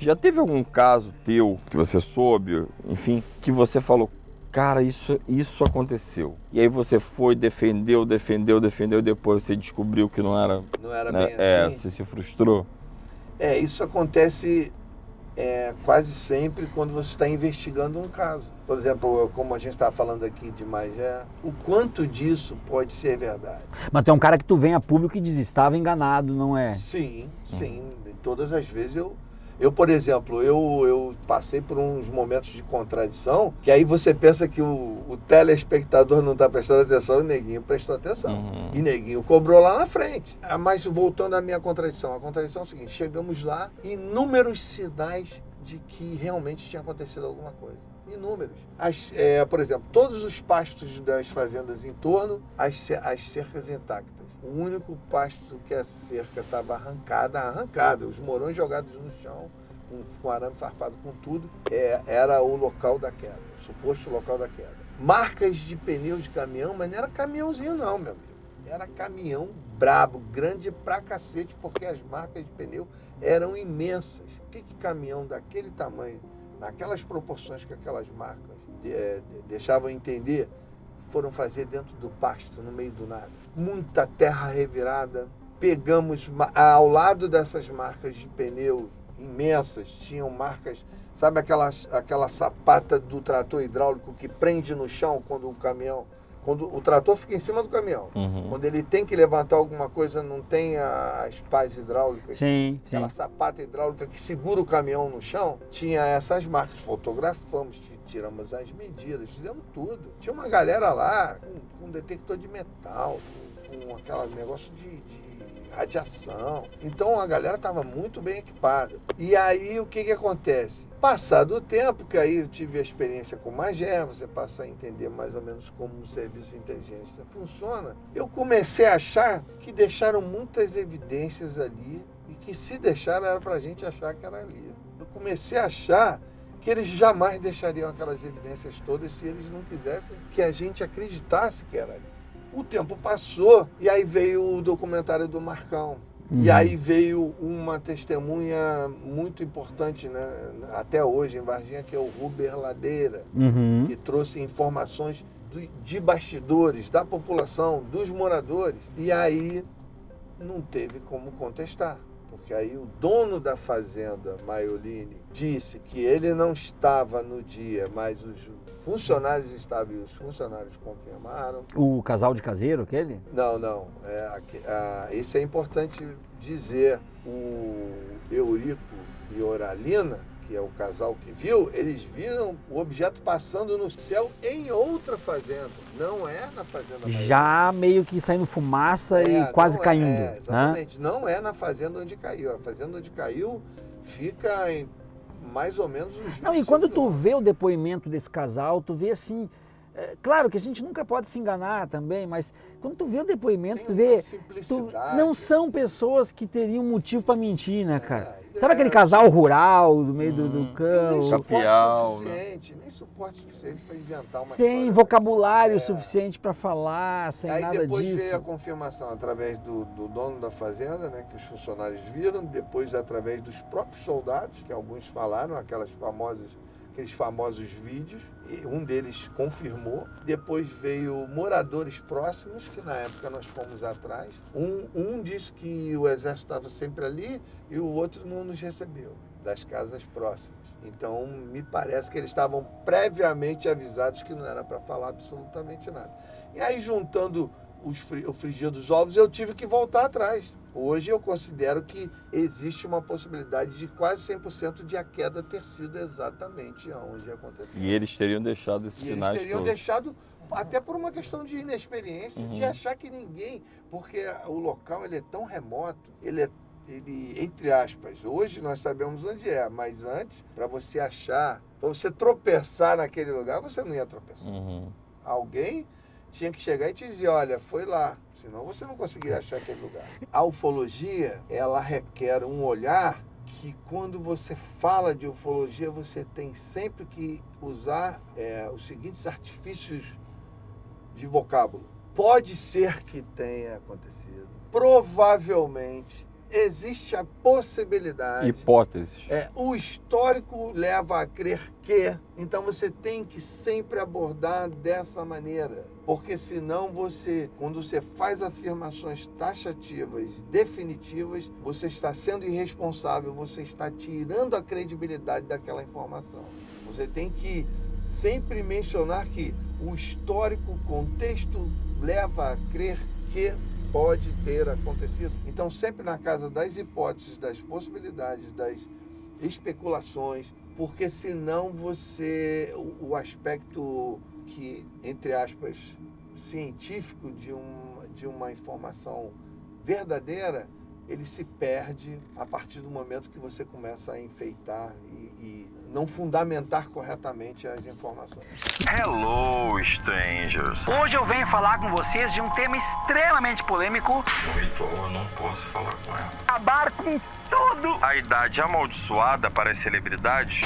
Já teve algum caso teu que você soube, enfim, que você falou, cara, isso aconteceu. E aí você foi, defendeu, e depois você descobriu que não era... Não era né? bem assim? Você se frustrou? Isso acontece quase sempre quando você está investigando um caso. Por exemplo, como a gente estava falando aqui de Magé, o quanto disso pode ser verdade? Mas tu é um cara que tu vem a público e diz, estava enganado, não é? Sim. Todas as vezes eu, por exemplo, eu passei por uns momentos de contradição, que aí você pensa que o telespectador não está prestando atenção, e o neguinho prestou atenção. E neguinho cobrou lá na frente. Mas voltando à minha contradição, a contradição é o seguinte, chegamos lá, inúmeros sinais de que realmente tinha acontecido alguma coisa. Inúmeros. Por exemplo, todos os pastos das fazendas em torno, as cercas intactas. O único pasto que a cerca estava arrancada, os morões jogados no chão, com arame farpado com tudo, era o local da queda, o suposto local da queda. Marcas de pneus de caminhão, mas não era caminhãozinho não, meu amigo. Era caminhão brabo, grande pra cacete, porque as marcas de pneu eram imensas. O que caminhão daquele tamanho, naquelas proporções que aquelas marcas deixavam entender, foram fazer dentro do pasto, no meio do nada. Muita terra revirada. Pegamos, ao lado dessas marcas de pneu imensas, tinham marcas, sabe aquela sapata do trator hidráulico que prende no chão quando o trator fica em cima do caminhão. Quando ele tem que levantar alguma coisa, não tem as pás hidráulicas. Sim. Aquela sapata hidráulica que segura o caminhão no chão, tinha essas marcas. Fotografamos, tiramos as medidas, fizemos tudo. Tinha uma galera lá com detector de metal, com aquele negócio de radiação. Então a galera estava muito bem equipada. E aí o que acontece? Passado o tempo, que aí eu tive a experiência com Magé, você passa a entender mais ou menos como o serviço de inteligência funciona, eu comecei a achar que deixaram muitas evidências ali e que se deixaram era para a gente achar que era ali. Eu comecei a achar que eles jamais deixariam aquelas evidências todas se eles não quisessem que a gente acreditasse que era ali. O tempo passou e aí veio o documentário do Marcão. E aí veio uma testemunha muito importante, né, até hoje em Varginha, que é o Ruber Ladeira, que trouxe informações de bastidores, da população, dos moradores. E aí não teve como contestar. Porque aí o dono da fazenda, Maiolini, disse que ele não estava no dia, mas os funcionários estavam e os funcionários confirmaram. O casal de caseiro, aquele? Não. Isso é importante dizer. O Eurico e Oralina, que é o casal que viu, eles viram o objeto passando no céu em outra fazenda. Não é na fazenda Maiolini. Já meio que saindo fumaça e quase caindo. Exatamente. Né? Não é na fazenda onde caiu. A fazenda onde caiu fica em mais ou menos uns 25 Não, e quando tu vê o depoimento desse casal, tu vê assim... claro que a gente nunca pode se enganar também, mas quando tu vê o depoimento, tu vê... não são pessoas que teriam motivo para mentir, né, cara? Sabe aquele casal rural, do meio do campo? Nem suporte suficiente para inventar uma sem história, vocabulário suficiente para falar, sem aí nada depois disso. Veio a confirmação através do dono da fazenda, né, que os funcionários viram, depois através dos próprios soldados, que alguns falaram, aqueles famosos vídeos, e um deles confirmou. Depois veio moradores próximos, que na época nós fomos atrás. Um disse que o exército estava sempre ali e o outro não nos recebeu, das casas próximas. Então, me parece que eles estavam previamente avisados que não era para falar absolutamente nada. E aí, juntando o frigir dos ovos, eu tive que voltar atrás. Hoje eu considero que existe uma possibilidade de quase 100% de a queda ter sido exatamente onde aconteceu. E eles teriam deixado esses sinais eles teriam todos. deixado, até por uma questão de inexperiência, de achar que ninguém... Porque o local ele é tão remoto, ele, entre aspas, hoje nós sabemos onde é, mas antes, para você achar, para você tropeçar naquele lugar, você não ia tropeçar. Alguém tinha que chegar e te dizer, olha, foi lá, senão você não conseguiria achar aquele lugar. A ufologia, ela requer um olhar que quando você fala de ufologia, você tem sempre que usar os seguintes artifícios de vocábulo. Pode ser que tenha acontecido, provavelmente, existe a possibilidade. Hipóteses. O histórico leva a crer que. Então você tem que sempre abordar dessa maneira. Porque senão quando você faz afirmações taxativas, definitivas, você está sendo irresponsável, você está tirando a credibilidade daquela informação. Você tem que sempre mencionar que o histórico, o contexto leva a crer que pode ter acontecido. Então, sempre na casa das hipóteses, das possibilidades, das especulações, porque senão o aspecto que, entre aspas, científico de uma informação verdadeira, ele se perde a partir do momento que você começa a enfeitar e não fundamentar corretamente as informações. Hello, strangers! Hoje eu venho falar com vocês de um tema extremamente polêmico. Heitor, não posso falar com ela. Acabar com tudo! A idade amaldiçoada para as celebridades